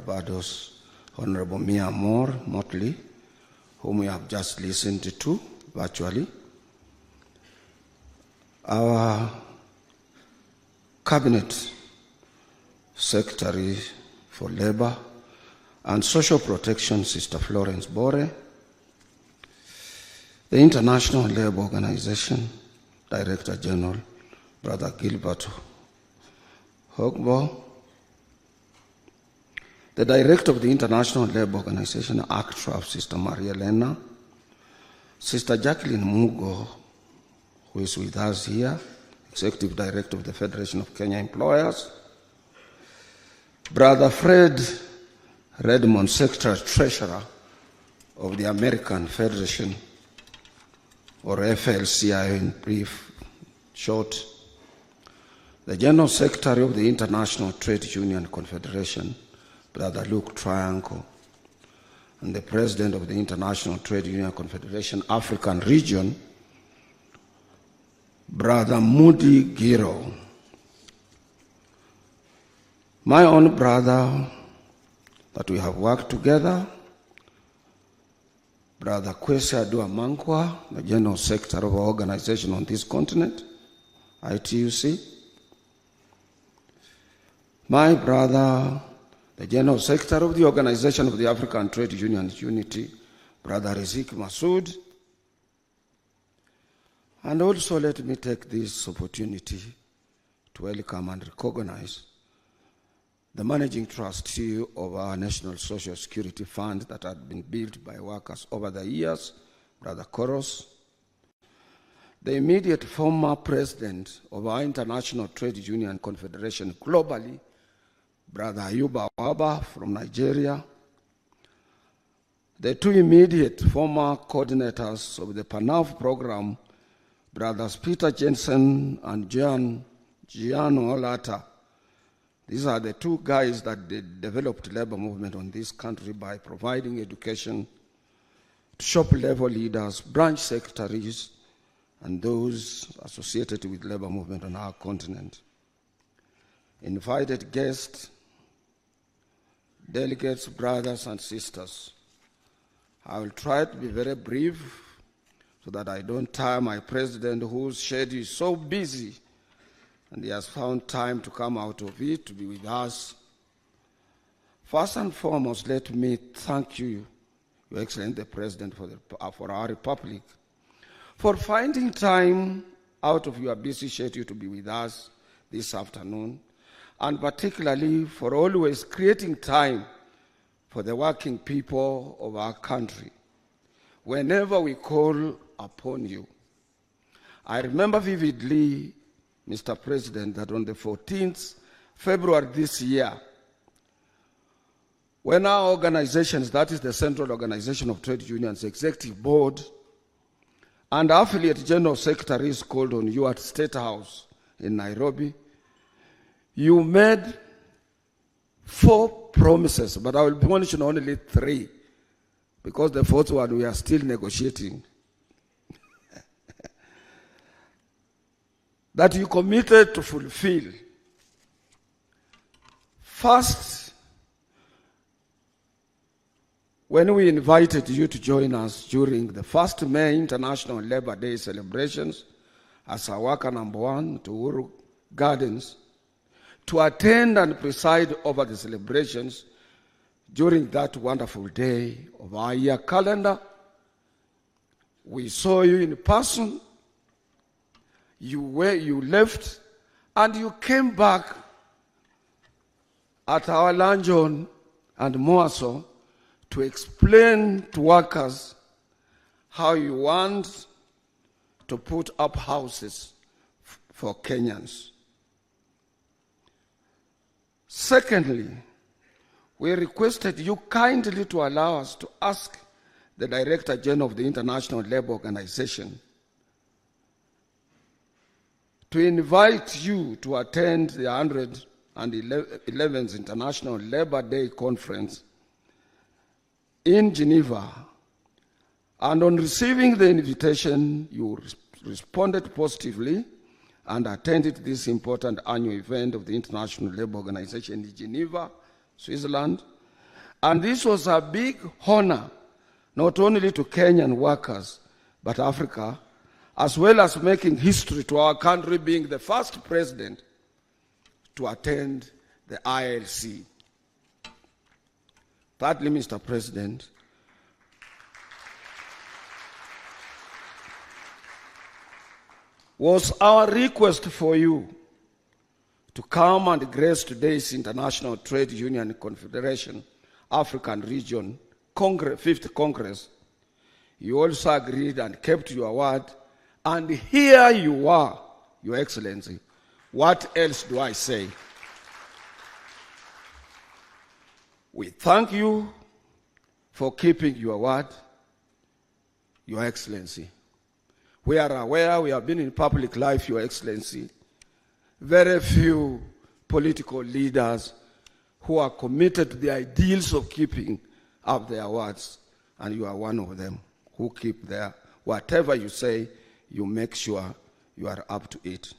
Barbados, Honorable Mia Moore Motley, whom we have just listened to virtually. Our Cabinet Secretary for Labor and Social Protection, Sister Florence Bore, the International Labour Organization Director General, Brother Gilbert Hogbo, the Director of the International Labour Organization, ACTRAF, Sister Maria Elena, Sister Jacqueline Mugo, who is with us here, Executive Director of the Federation of Kenya Employers, Brother Fred Redmond, Secretary Treasurer of the American Federation, or FLCI in brief, short, the General Secretary of the International Trade Union Confederation, Brother Luke Triangle, and the President of the International Trade Union Confederation African Region, Brother Moody Giro. My own brother that we have worked together, Brother Kwesi Adua Mankwa, the General Secretary of our organization on this continent, ITUC. My brother, the General Secretary of the Organization of the African Trade Unions Unity, Brother Rizik Masood. And also let me take this opportunity to welcome and recognize the Managing Trustee of our National Social Security Fund that had been built by workers over the years, Brother Koros, the immediate former President of our International Trade Union Confederation globally, Brother Ayuba Waba from Nigeria, the two immediate former coordinators of the PANAF program, Brothers Peter Jensen and Gianno Olata. These are the two guys that developed labor movement on this country by providing education to shop-level leaders, branch secretaries, and those associated with labor movement on our continent. Invited guests, delegates, brothers and sisters, I will try to be very brief so that I don't tire my president, whose schedule is so busy, and he has found time to come out of it to be with us. First and foremost, let me thank you, Your Excellency the President, for our Republic, for finding time out of your busy schedule to be with us this afternoon, and particularly for always creating time for the working people of our country whenever we call upon you. I remember vividly, Mr. President, that on the 14th February this year, when our organizations, that is the Central Organization of Trade Unions Executive Board, and affiliate general secretaries called on you at State House in Nairobi, you made 4 promises, but I will mention only 3, because the 4th one we are still negotiating. That you committed to fulfill. First, when we invited you to join us during the 1st May International Labor Day celebrations as our worker number 1 to Uhuru Gardens, to attend and preside over the celebrations during that wonderful day of our year calendar, we saw you in person. You left and you came back at our luncheon and more so to explain to workers how you want to put up houses for Kenyans. Secondly, we requested you kindly to allow us to ask the Director General of the International Labour Organization to invite you to attend the 111th International Labor Day Conference in Geneva. And on receiving the invitation, you responded positively and attended this important annual event of the International Labour Organization in Geneva, Switzerland, And this was a big honor, not only to Kenyan workers, but Africa, as well as making history to our country being the first president to attend the ILC. Thirdly, Mr. President, was our request for you to come and grace today's International Trade Union Confederation African Region Congress, 5th Congress. You also agreed and kept your word, and here you are, Your Excellency. What else do I say? We thank you for keeping your word, Your Excellency. We are aware, we have been in public life, Your Excellency. Very few political leaders who are committed to the ideals of keeping up their words, and you are one of them who keep their, whatever you say, you make sure you are up to it.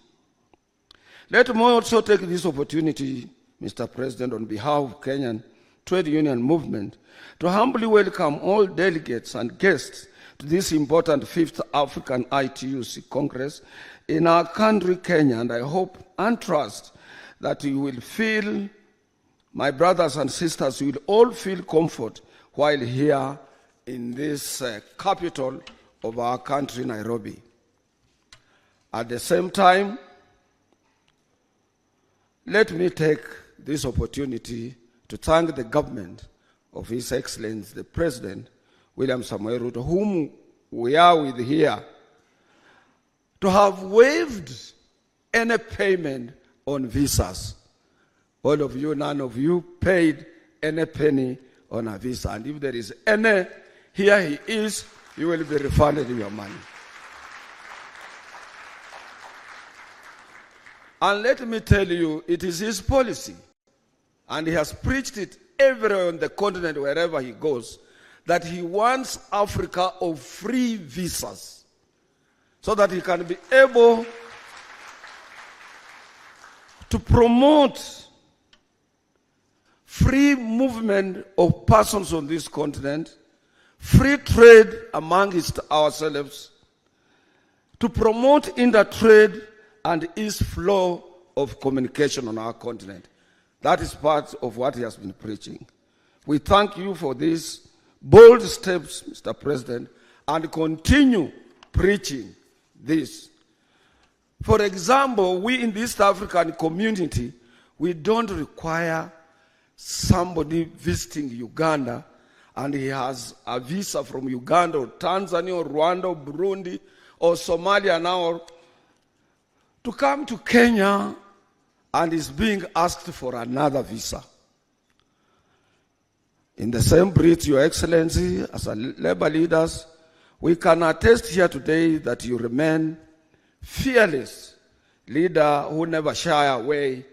Let me also take this opportunity, Mr. President, on behalf of Kenyan Trade Union Movement, to humbly welcome all delegates and guests to this important 5th African ITUC Congress in our country, Kenya, and I hope and trust that you will feel, my brothers and sisters, you will all feel comfort while here in this capital of our country, Nairobi. At the same time, let me take this opportunity to thank the government of His Excellency, the President, William Samoei Ruto, whom we are with here, to have waived any payment on visas. All of you, none of you paid any penny on a visa. And if there is any, here he is, you will be refunded your money. And let me tell you, it is his policy, and he has preached it everywhere on the continent, wherever he goes, that he wants Africa of free visas, so that he can be able to promote free movement of persons on this continent, free trade amongst ourselves, to promote inter-trade and ease flow of communication on our continent. That is part of what he has been preaching. We thank you for these bold steps, Mr. President, and continue preaching this. For example, we in the East African community, we don't require somebody visiting Uganda and he has a visa from Uganda or Tanzania or Rwanda or Burundi or Somalia now to come to Kenya and is being asked for another visa. In the same breath, Your Excellency, as a labor leaders, we can attest here today that you remain fearless leader who never shy away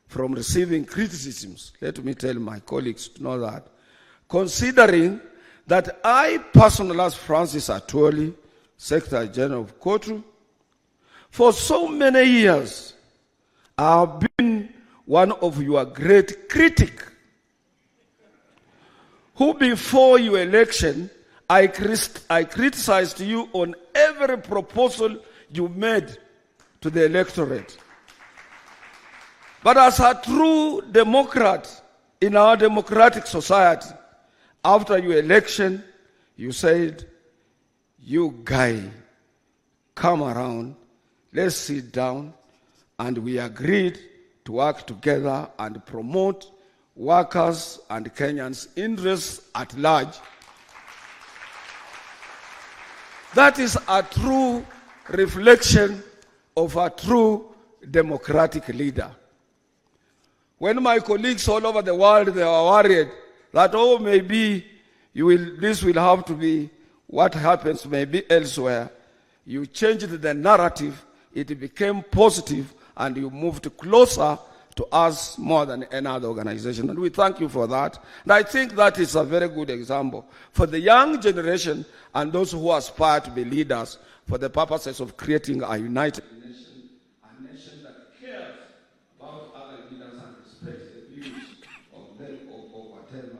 from receiving criticisms. Let me tell my colleagues to know that. Considering that I personally, as Francis Atwoli, Secretary General of KOTU, for so many years, I have been one of your great critics, who before your election, I criticized you on every proposal you made to the electorate. But as a true Democrat in our democratic society, after your election, you said, you guy, come around, let's sit down, and we agreed to work together and promote workers and Kenyans' interests at large. That is a true reflection of a true democratic leader. When my colleagues all over the world, they were worried that, oh, maybe this will have to be what happens maybe elsewhere, you changed the narrative, it became positive, and you moved closer to us more than any other organization. And we thank you for that. And I think that is a very good example for the young generation and those who aspire to be leaders for the purposes of creating a united nation, a nation that cares about other leaders and respects the views of them or whatever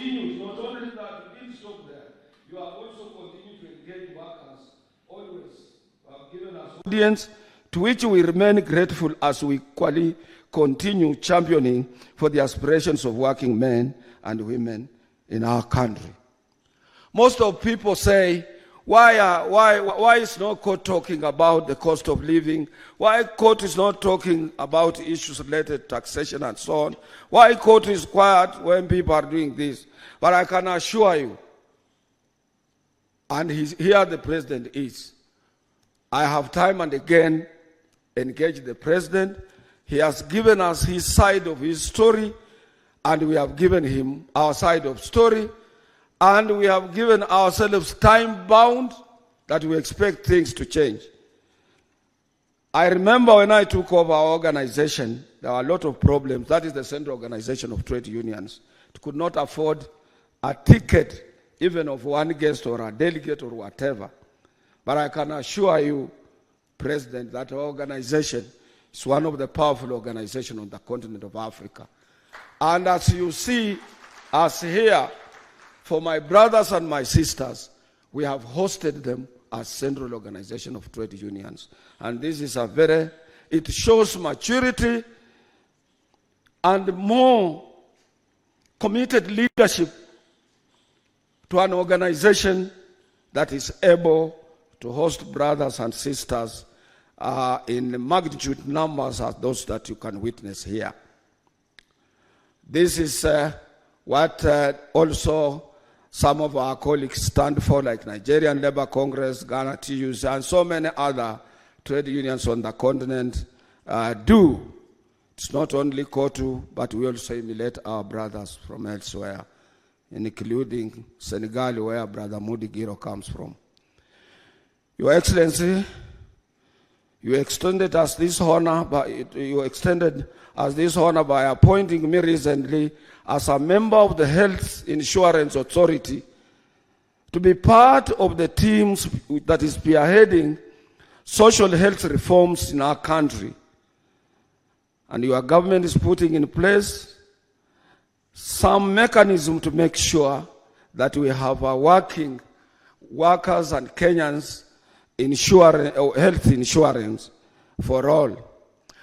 continued, not only that, you didn't stop there. You have also continued to engage workers, always. You have given us audience, to which we remain grateful as we equally continue championing for the aspirations of working men and women in our country. Most of people say, why is no court talking about the cost of living? Why court is not talking about issues related to taxation and so on? Why court is quiet when people are doing this? But I can assure you, and here the president is, I have time and again engaged the president. He has given us his side of his story, and we have given him our side of story. And we have given ourselves time bound that we expect things to change. I remember when I took over our organization, there were a lot of problems. That is the Central Organization of Trade Unions. It could not afford a ticket, even of one guest or a delegate or whatever. But I can assure you, President, that our organization is one of the powerful organizations on the continent of Africa. And as you see us here, for my brothers and my sisters, we have hosted them as Central Organization of Trade Unions. And this is it shows maturity and more committed leadership to an organization that is able to host brothers and sisters in magnitude numbers as those that you can witness here. This is what also some of our colleagues stand for, like Nigerian Labour Congress, Ghana TUC, and so many other trade unions on the continent do. It's not only COTU, but we also emulate our brothers from elsewhere, including Senegal, where Brother Mudi Giro comes from. Your Excellency, you extended us this honor by appointing me recently as a member of the Health Insurance Authority to be part of the teams that is spearheading social health reforms in our country. And your government is putting in place some mechanism to make sure that we have a working workers and Kenyans health insurance for all.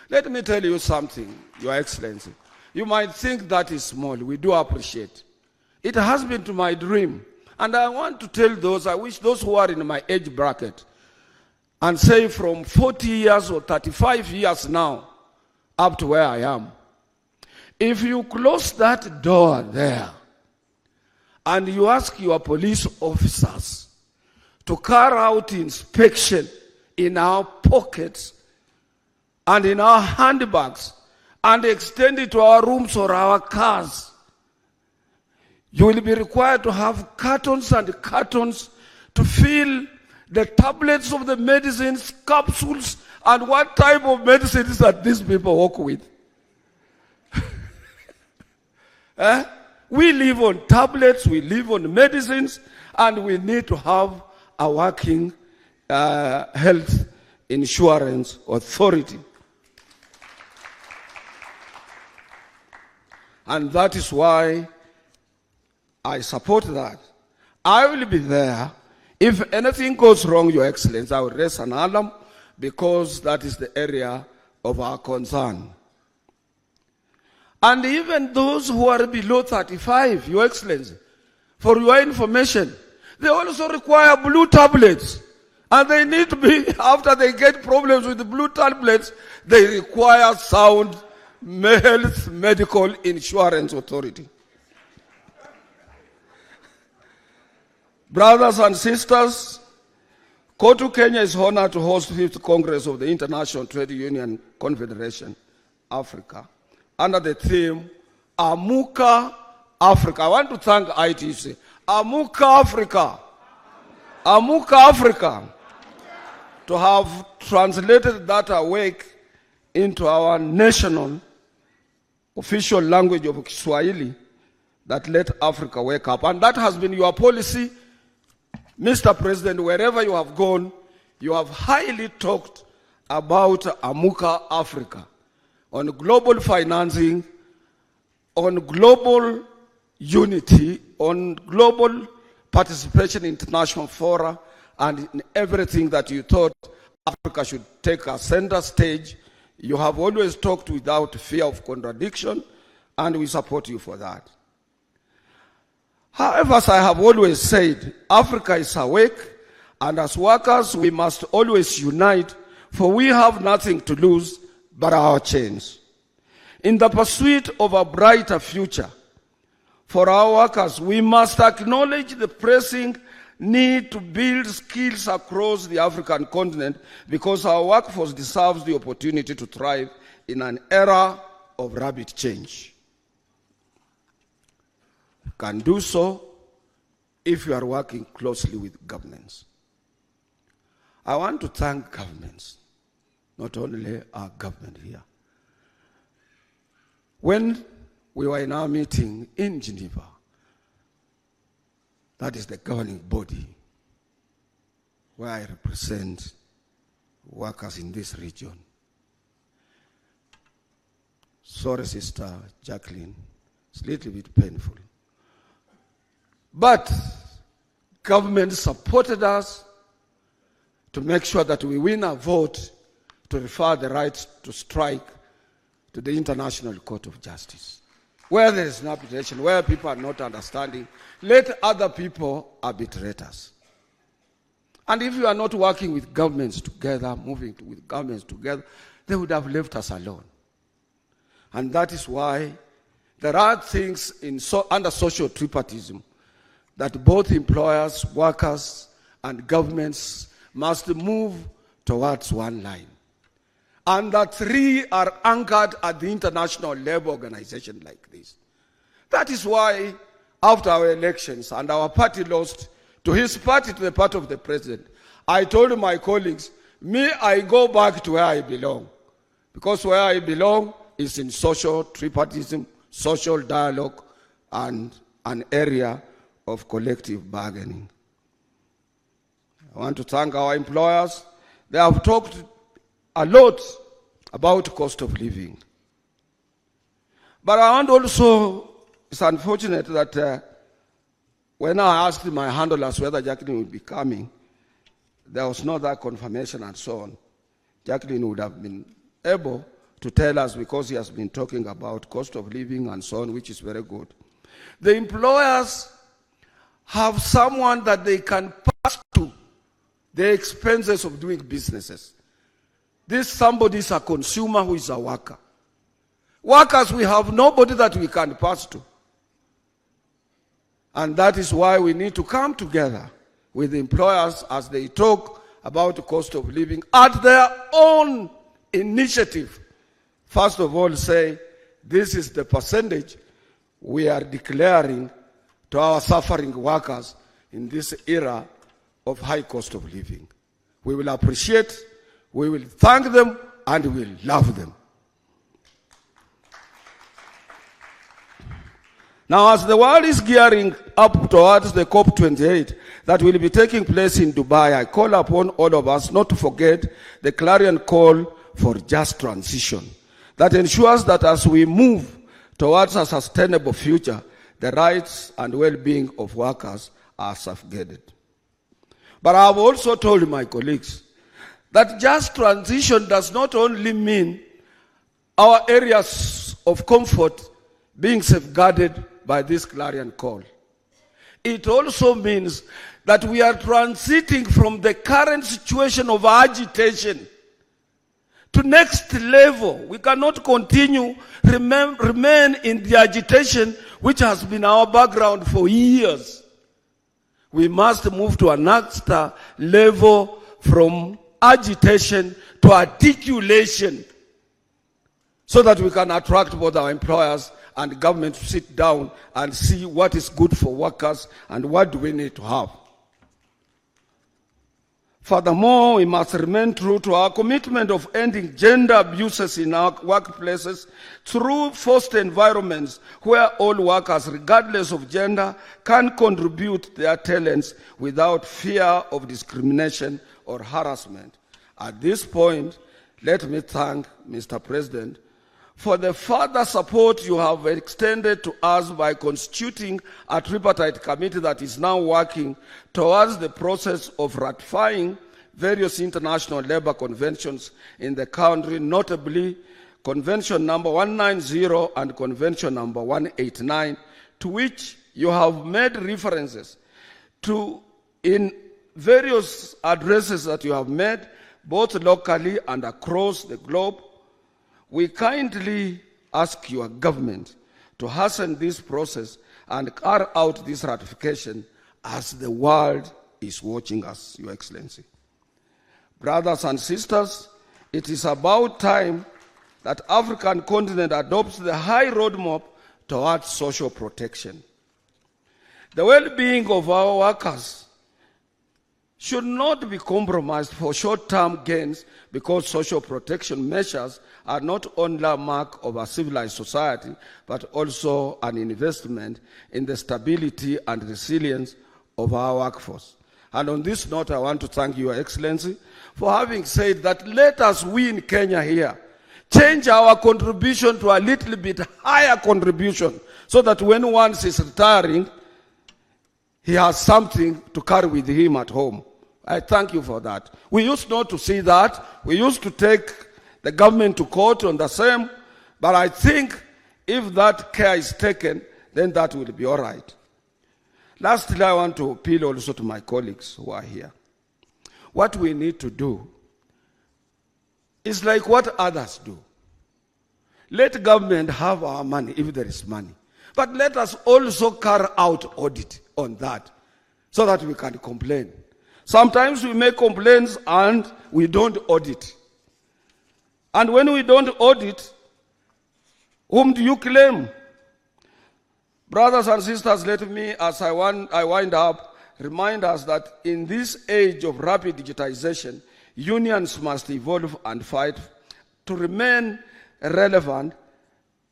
Let me tell you something, Your Excellency. You might think that is small. We do appreciate. It has been to my dream. And I want to tell those, I wish those who are in my age bracket, and say from 40 years or 35 years now, up to where I am, if you close that door there, and you ask your police officers to carry out inspection in our pockets and in our handbags, and extend it to our rooms or our cars, you will be required to have cartons and cartons to fill the tablets of the medicines, capsules, and what type of medicines that these people work with. We live on tablets, we live on medicines, and we need to have a working health insurance authority. And that is why I support that. I will be there. If anything goes wrong, Your Excellency, I will raise an alarm, because that is the area of our concern. And even those who are below 35, Your Excellency, for your information, they also require blue tablets. And they need to be, after they get problems with the blue tablets, they require sound Health Medical Insurance Authority. Brothers and sisters, COTU Kenya is honored to host the 5th Congress of the International Trade Union Confederation, Africa, under the theme, Amuka Africa. I want to thank ITC. Amuka Africa. Amuka Africa. To have translated that awake into our national official language of Kiswahili, that let Africa wake up. And that has been your policy, Mr. President. Wherever you have gone, you have highly talked about Amuka Africa, on global financing, on global unity, on global participation in international fora, and in everything that you thought Africa should take a center stage. You have always talked without fear of contradiction, and we support you for that. However, as I have always said, Africa is awake, and as workers, we must always unite, for we have nothing to lose but our chains. In the pursuit of a brighter future for our workers, we must acknowledge the pressing need to build skills across the African continent, because our workforce deserves the opportunity to thrive in an era of rapid change. You can do so if you are working closely with governments. I want to thank governments, not only our government here. When we were in our meeting in Geneva, that is the governing body where I represent workers in this region. Sorry, Sister Jacqueline, it's a little bit painful. But government supported us to make sure that we win a vote to refer the right to strike to the International Court of Justice. Where there is an arbitration, where people are not understanding, let other people arbitrate us. And if you are not working with governments together, moving with governments together, they would have left us alone. And that is why there are things under social tripartism that both employers, workers, and governments must move towards one line. And the three are anchored at the International Labour Organization like this. That is why, after our elections and our party lost to his party, to the party of the president, I told my colleagues, I go back to where I belong. Because where I belong is in social tripartism, social dialogue, and an area of collective bargaining. I want to thank our employers. They have talked a lot about cost of living. But I want also, it's unfortunate that when I asked my handlers whether Jacqueline would be coming, there was no that confirmation and so on. Jacqueline would have been able to tell us, because he has been talking about cost of living and so on, which is very good. The employers have someone that they can pass to the expenses of doing businesses. This somebody is a consumer who is a worker. Workers, we have nobody that we can pass to. And that is why we need to come together with the employers as they talk about the cost of living at their own initiative. First of all, say, this is the percentage we are declaring to our suffering workers in this era of high cost of living. We will appreciate, we will thank them, and we will love them. Now, as the world is gearing up towards the COP28 that will be taking place in Dubai, I call upon all of us not to forget the clarion call for just transition that ensures that as we move towards a sustainable future, the rights and well-being of workers are safeguarded. But I have also told my colleagues that just transition does not only mean our areas of comfort being safeguarded by this clarion call. It also means that we are transiting from the current situation of agitation to next level. We cannot continue, remain in the agitation which has been our background for years. We must move to a next level from agitation to articulation so that we can attract both our employers and government to sit down and see what is good for workers and what do we need to have. Furthermore, we must remain true to our commitment of ending gender abuses in our workplaces through forced environments where all workers, regardless of gender, can contribute their talents without fear of discrimination or harassment. At this point, let me thank Mr. President for the further support you have extended to us by constituting a tripartite committee that is now working towards the process of ratifying various international labor conventions in the country, notably Convention number 190 and Convention number 189, to which you have made references to in various addresses that you have made, both locally and across the globe. We kindly ask your government to hasten this process and carry out this ratification as the world is watching us, Your Excellency. Brothers and sisters, it is about time that African continent adopts the high roadmap towards social protection. The well-being of our workers should not be compromised for short-term gains, because social protection measures are not only a mark of a civilized society, but also an investment in the stability and resilience of our workforce. And on this note, I want to thank Your Excellency for having said that let us, we in Kenya here, change our contribution to a little bit higher contribution, so that when one is retiring, he has something to carry with him at home. I thank you for that. We used not to see that. We used to take the government to court on the same, but I think if that care is taken, then that will be all right. Lastly, I want to appeal also to my colleagues who are here. What we need to do is like what others do. Let government have our money if there is money. But let us also carry out audit on that so that we can complain. Sometimes we make complaints and we don't audit. And when we don't audit, whom do you claim? Brothers and sisters, let me, as I wind up, remind us that in this age of rapid digitization, unions must evolve and fight to remain relevant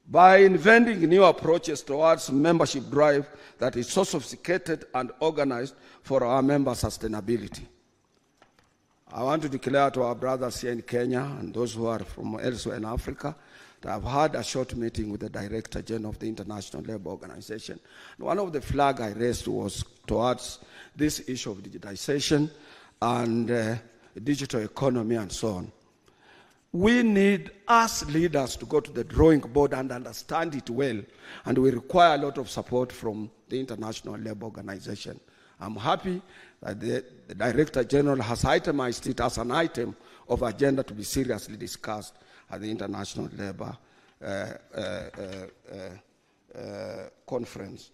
by inventing new approaches towards membership drive that is so sophisticated and organized for our member sustainability. I want to declare to our brothers here in Kenya and those who are from elsewhere in Africa that I've had a short meeting with the Director General of the International Labour Organization. One of the flags I raised was towards this issue of digitization and digital economy and so on. We need, as leaders, to go to the drawing board and understand it well, and we require a lot of support from the International Labour Organization. I'm happy that the Director General has itemized it as an item of agenda to be seriously discussed at the International Labour Conference.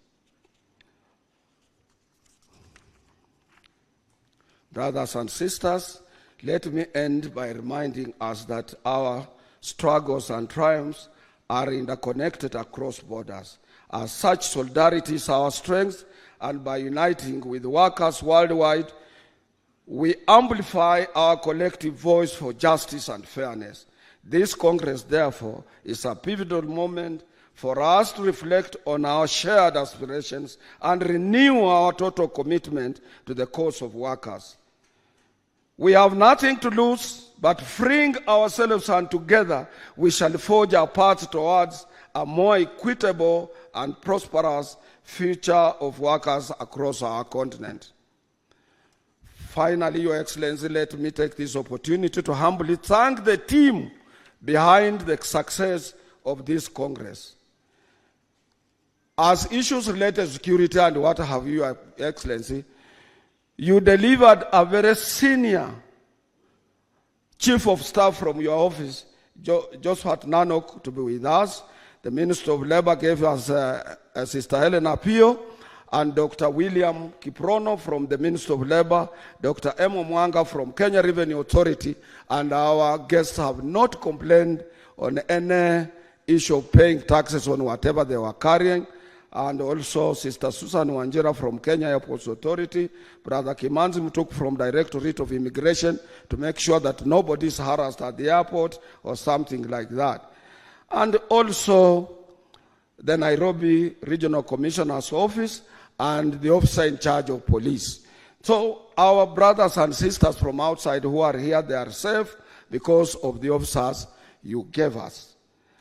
Brothers and sisters, let me end by reminding us that our struggles and triumphs are interconnected across borders. As such, solidarity is our strength, and by uniting with workers worldwide, we amplify our collective voice for justice and fairness. This Congress, therefore, is a pivotal moment for us to reflect on our shared aspirations and renew our total commitment to the cause of workers. We have nothing to lose, but freeing ourselves, and together we shall forge our path towards a more equitable and prosperous future of workers across our continent. Finally, Your Excellency, let me take this opportunity to humbly thank the team behind the success of this Congress. As issues related to security and what have you, Your Excellency, you delivered a very senior chief of staff from your office, Josphat Nanok, to be with us. The Minister of Labour gave us Sister Helena Pio, and Dr. William Kiprono from the Minister of Labour, Dr. Emo Mwanga from Kenya Revenue Authority, and our guests have not complained on any issue of paying taxes on whatever they were carrying. And also Sister Susan Wanjira from Kenya Airports Authority, Brother Kimanzi Mutuk from Directorate of Immigration, to make sure that nobody is harassed at the airport or something like that. And also the Nairobi Regional Commissioner's Office and the officer in charge of police. So our brothers and sisters from outside who are here, they are safe because of the officers you gave us.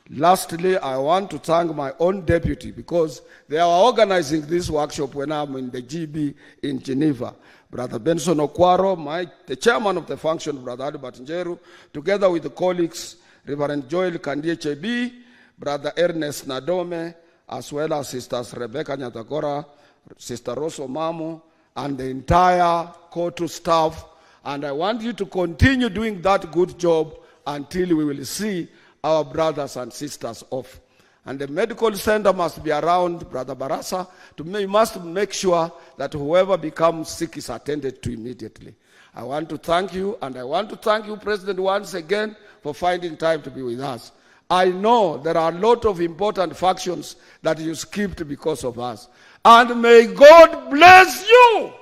Lastly, I want to thank my own deputy because they are organizing this workshop when I'm in the GB in Geneva. Brother Benson Okwaro, the chairman of the function, Brother Albert Njeru, together with the colleagues, Reverend Joel Kandie Chebi, Brother Ernest Nadome, as well as Sisters Rebecca Nyatagora, Sister Rosso Mamu, and the entire COTU staff. And I want you to continue doing that good job until we will see our brothers and sisters off. And the medical center must be around, Brother Barasa. We must make sure that whoever becomes sick is attended to immediately. I want to thank you, and I want to thank you, President, once again for finding time to be with us. I know there are a lot of important functions that you skipped because of us. And may God bless you.